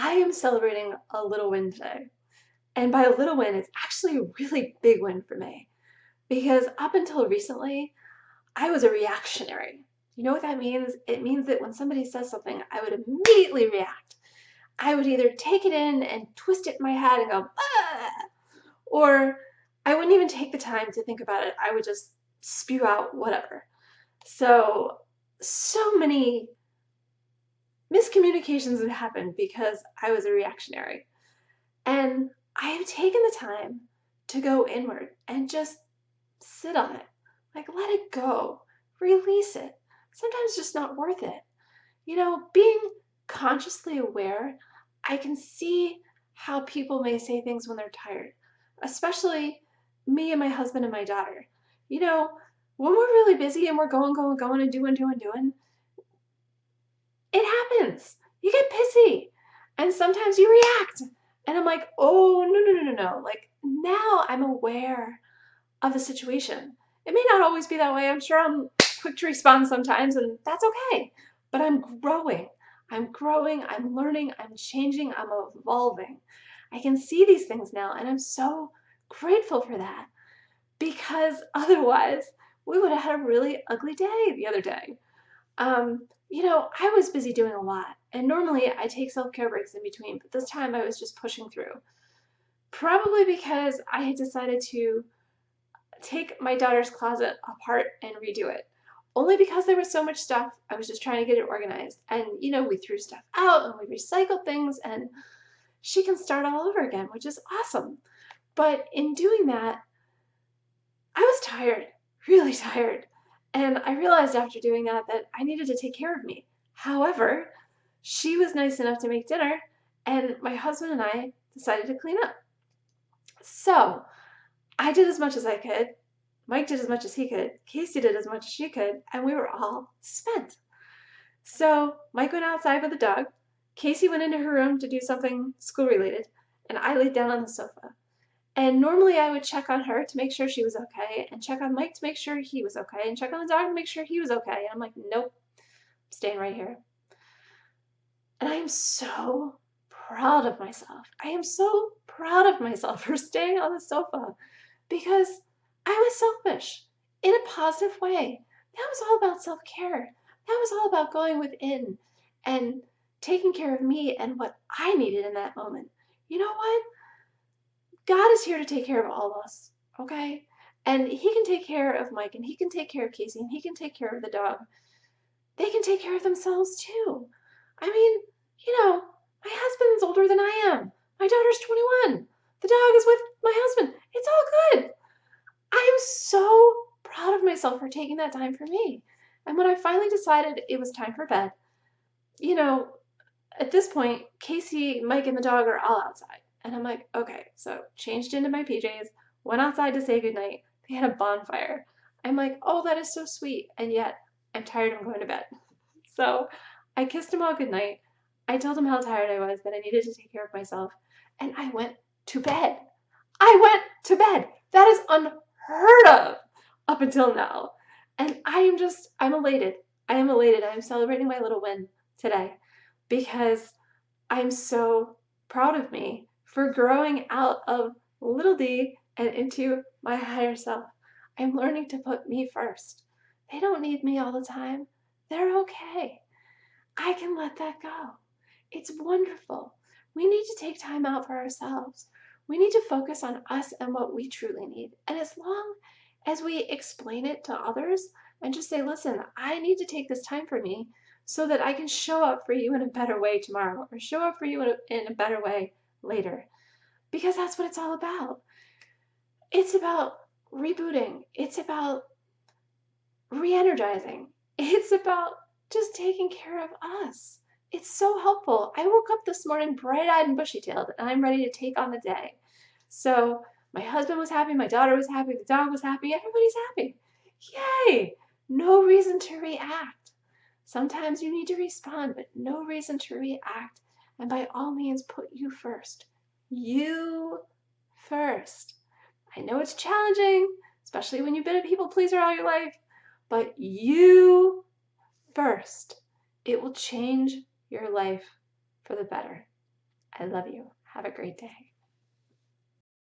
I am celebrating a little win today. And by a little win, it's actually a really big win for me because up until recently, I was a reactionary. You know what that means? It means that when somebody says something, I would immediately react. I would either take it in and twist it in my head and go, ah, or I wouldn't even take the time to think about it. I would just spew out whatever. So many miscommunications have happened because I was a reactionary. And I have taken the time to go inward and just sit on it. Like, let it go, release it. Sometimes it's just not worth it. Being consciously aware, I can see how people may say things when they're tired, especially me and my husband and my daughter. When we're really busy and we're going and doing, it happens. You get pissy and sometimes you react. And I'm like, oh, no. Like, now I'm aware of the situation. It may not always be that way. I'm sure I'm quick to respond sometimes, and that's okay. But I'm growing. I'm learning, I'm changing, I'm evolving. I can see these things now, and I'm so grateful for that because otherwise we would have had a really ugly day the other day. I was busy doing a lot, and normally I take self-care breaks in between, but this time I was just pushing through. Probably because I had decided to take my daughter's closet apart and redo it. Only because there was so much stuff, I was just trying to get it organized. And, we threw stuff out and we recycled things, and she can start all over again, which is awesome. But in doing that, I was tired, really tired. And I realized after doing that I needed to take care of me. However, she was nice enough to make dinner, and my husband and I decided to clean up. So I did as much as I could. Mike did as much as he could. Casey did as much as she could, and we were all spent. So Mike went outside with the dog. Casey went into her room to do something school related, and I laid down on the sofa. And normally I would check on her to make sure she was okay, and check on Mike to make sure he was okay, and check on the dog to make sure he was okay. And I'm like, nope, I'm staying right here. And I am so proud of myself. I am so proud of myself for staying on the sofa because I was selfish in a positive way. That was all about self-care. That was all about going within and taking care of me and what I needed in that moment. You know what? God is here to take care of all of us, okay? And he can take care of Mike, and he can take care of Casey, and he can take care of the dog. They can take care of themselves too. I mean, my husband's older than I am. My daughter's 21. The dog is with my husband. It's all good. I am so proud of myself for taking that time for me. And when I finally decided it was time for bed, at this point, Casey, Mike, and the dog are all outside. And I'm like, okay, so changed into my PJs, went outside to say goodnight. They had a bonfire. I'm like, oh, that is so sweet. And yet, I'm tired, I'm going to bed. So I kissed them all goodnight. I told them how tired I was, that I needed to take care of myself. And I went to bed. I went to bed. That is unheard of up until now. And I'm elated. I am elated. I am celebrating my little win today because I'm so proud of me for growing out of little D and into my higher self. I'm learning to put me first. They don't need me all the time. They're okay. I can let that go. It's wonderful. We need to take time out for ourselves. We need to focus on us and what we truly need. And as long as we explain it to others and just say, listen, I need to take this time for me so that I can show up for you in a better way tomorrow, or show up for you in a better way later. Because that's what it's all about. It's about rebooting. It's about re-energizing. It's about just taking care of us. It's so helpful. I woke up this morning bright-eyed and bushy-tailed, and I'm ready to take on the day. So my husband was happy, my daughter was happy, the dog was happy, everybody's happy. Yay! No reason to react. Sometimes you need to respond, but no reason to react. And by all means, put you first. You first. I know it's challenging, especially when you've been a people pleaser all your life, but you first. It will change your life for the better. I love you. Have a great day.